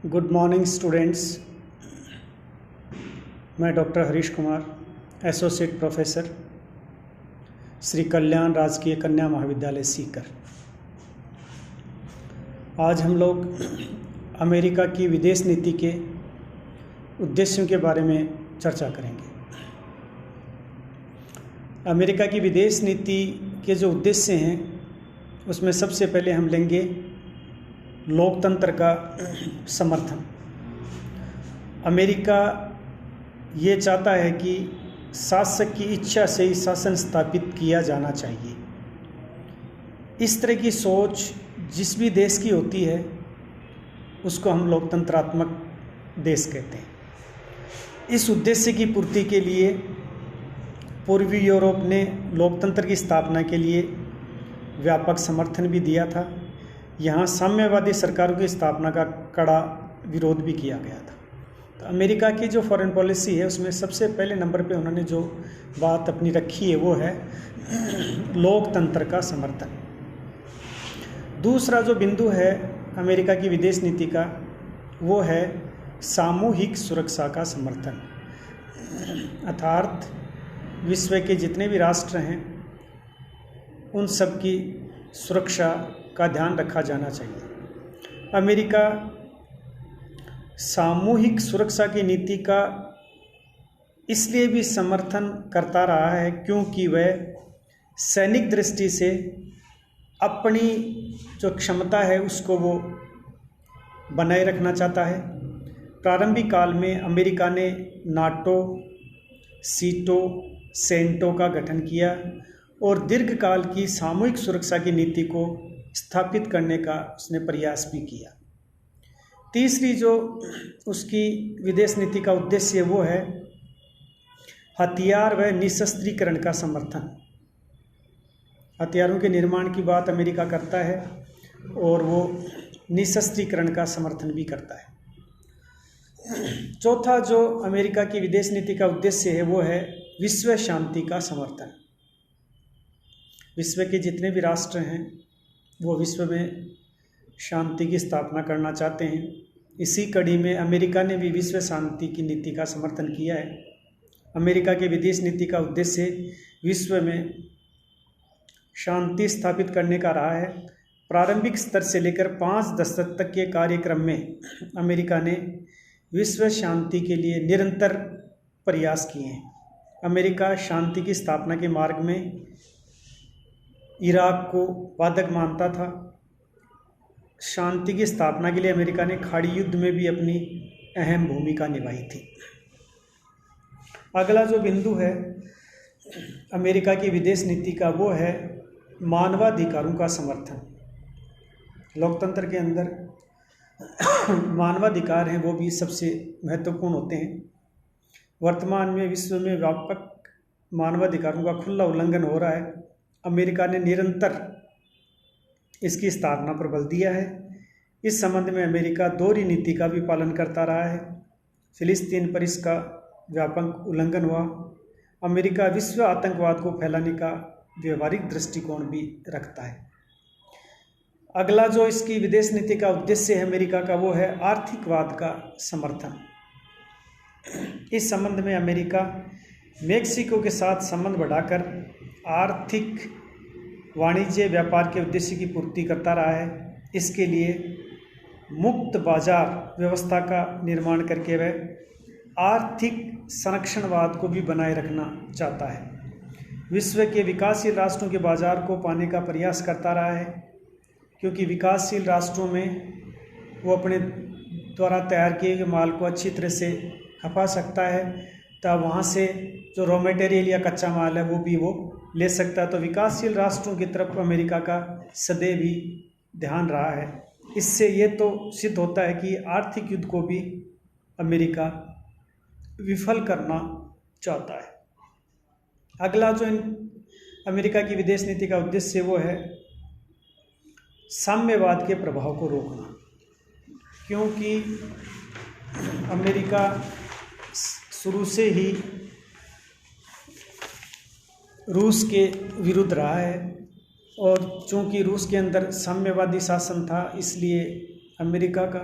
Good morning students. मैं doctor Harish Kumar, associate professor, Shri Kalyan Rajkiya Kanya महाविद्यालय सीकर। आज हम लोग अमेरिका की विदेश नीति के उद्देश्यों के बारे में चर्चा करेंगे। अमेरिका की विदेश नीति के जो उद्देश्य हैं उसमें सबसे पहले हम लेंगे लोकतंत्र का समर्थन। अमेरिका ये चाहता है कि शासक की इच्छा से ही शासन स्थापित किया जाना चाहिए। इस तरह की सोच जिस भी देश की होती है उसको हम लोकतंत्रात्मक देश कहते हैं। इस उद्देश्य की पूर्ति के लिए पूर्वी यूरोप ने लोकतंत्र की स्थापना के लिए व्यापक समर्थन भी दिया था। यहाँ साम्यवादी सरकारों की स्थापना का कड़ा विरोध भी किया गया था। तो अमेरिका की जो फॉरेन पॉलिसी है उसमें सबसे पहले नंबर पे उन्होंने जो बात अपनी रखी है वो है लोकतंत्र का समर्थन। दूसरा जो बिंदु है अमेरिका की विदेश नीति का वो है सामूहिक सुरक्षा का समर्थन। अर्थात विश्व के जितने भी राष्ट्र हैं उन सब की सुरक्षा का ध्यान रखा जाना चाहिए। अमेरिका सामूहिक सुरक्षा की नीति का इसलिए भी समर्थन करता रहा है क्योंकि वह सैनिक दृष्टि से अपनी जो क्षमता है उसको वो बनाए रखना चाहता है। प्रारंभिक काल में अमेरिका ने नाटो, सीटो, सेंटो का गठन किया और दीर्घकाल की सामूहिक सुरक्षा की नीति को स्थापित करने का उसने प्रयास भी किया। तीसरी जो उसकी विदेश नीति का उद्देश्य वो है हथियार व निशस्त्रीकरण का समर्थन। हथियारों के निर्माण की बात अमेरिका करता है और वो निशस्त्रीकरण का समर्थन भी करता है। चौथा जो अमेरिका की विदेश नीति का उद्देश्य है वो है विश्व शांति का समर्थन। विश्व के जितने भी राष्ट्र हैं वो विश्व में शांति की स्थापना करना चाहते हैं। इसी कड़ी में अमेरिका ने भी विश्व शांति की नीति का समर्थन किया है। अमेरिका के विदेश नीति का उद्देश्य विश्व में शांति स्थापित करने का रहा है। प्रारंभिक स्तर से लेकर 5 दशक तक के कार्यक्रम में अमेरिका ने विश्व शांति के लिए निरंतर प्रयास किए हैं। अमेरिका शांति की स्थापना के मार्ग में इराक को बाधक मानता था। शांति की स्थापना के लिए अमेरिका ने खाड़ी युद्ध में भी अपनी अहम भूमिका निभाई थी। अगला जो बिंदु है अमेरिका की विदेश नीति का वो है मानवाधिकारों का समर्थन। लोकतंत्र के अंदर मानवाधिकार हैं वो भी सबसे महत्वपूर्ण होते हैं। वर्तमान में विश्व में व्यापक मानवाधिकारों का खुला उल्लंघन हो रहा है। अमेरिका ने निरंतर इसकी स्थापना पर बल दिया है। इस संबंध में अमेरिका दोहरी नीति का भी पालन करता रहा है। फिलिस्तीन पर इसका व्यापक उल्लंघन हुआ। अमेरिका विश्व आतंकवाद को फैलाने का व्यवहारिक दृष्टिकोण भी रखता है। अगला जो इसकी विदेश नीति का उद्देश्य है अमेरिका का वो है आर्थिकवाद का समर्थन। इस संबंध में अमेरिका मेक्सिको के साथ संबंध बढ़ाकर आर्थिक वाणिज्य व्यापार के उद्देश्य की पूर्ति करता रहा है। इसके लिए मुक्त बाजार व्यवस्था का निर्माण करके वह आर्थिक संरक्षणवाद को भी बनाए रखना चाहता है। विश्व के विकासशील राष्ट्रों के बाजार को पाने का प्रयास करता रहा है क्योंकि विकासशील राष्ट्रों में वो अपने द्वारा तैयार किए गए माल को अच्छी तरह से खपा सकता है, तब वहाँ से जो रॉ मटेरियल या कच्चा माल है वो भी वो ले सकता है। तो विकासशील राष्ट्रों की तरफ अमेरिका का सदैव ही ध्यान रहा है। इससे ये तो सिद्ध होता है कि आर्थिक युद्ध को भी अमेरिका विफल करना चाहता है। अगला जो अमेरिका की विदेश नीति का उद्देश्य वो है साम्यवाद के प्रभाव को रोकना, क्योंकि अमेरिका शुरू से ही रूस के विरुद्ध रहा है और चूंकि रूस के अंदर साम्यवादी शासन था इसलिए अमेरिका का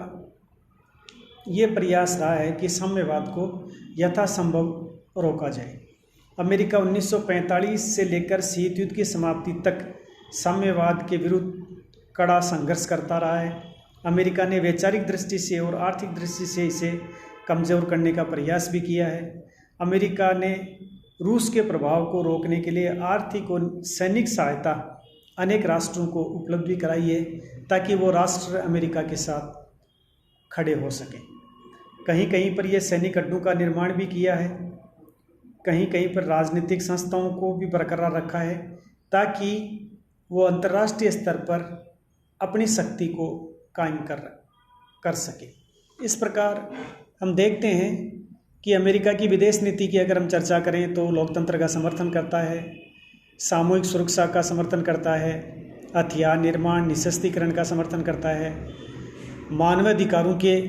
ये प्रयास रहा है कि साम्यवाद को यथासंभव रोका जाए। अमेरिका 1945 से लेकर शीत युद्ध की समाप्ति तक साम्यवाद के विरुद्ध कड़ा संघर्ष करता रहा है। अमेरिका ने वैचारिक दृष्टि से और आर्थिक दृष्टि से इसे कमज़ोर करने का प्रयास भी किया है। अमेरिका ने रूस के प्रभाव को रोकने के लिए आर्थिक और सैनिक सहायता अनेक राष्ट्रों को उपलब्ध भी कराई है ताकि वो राष्ट्र अमेरिका के साथ खड़े हो सकें। कहीं कहीं पर यह सैनिक अड्डों का निर्माण भी किया है, कहीं कहीं पर राजनीतिक संस्थाओं को भी बरकरार रखा है ताकि वो अंतर्राष्ट्रीय स्तर पर अपनी शक्ति को कायम कर सके। इस प्रकार हम देखते हैं कि अमेरिका की विदेश नीति की अगर हम चर्चा करें तो लोकतंत्र का समर्थन करता है, सामूहिक सुरक्षा का समर्थन करता है, हथियार निर्माण निःशस्त्रीकरण का समर्थन करता है, मानवाधिकारों के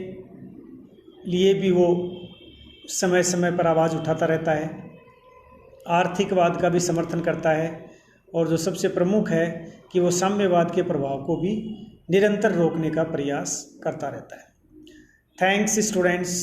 लिए भी वो समय समय पर आवाज़ उठाता रहता है, आर्थिकवाद का भी समर्थन करता है और जो सबसे प्रमुख है कि वो साम्यवाद के प्रभाव को भी निरंतर रोकने का प्रयास करता रहता है। Thanks students.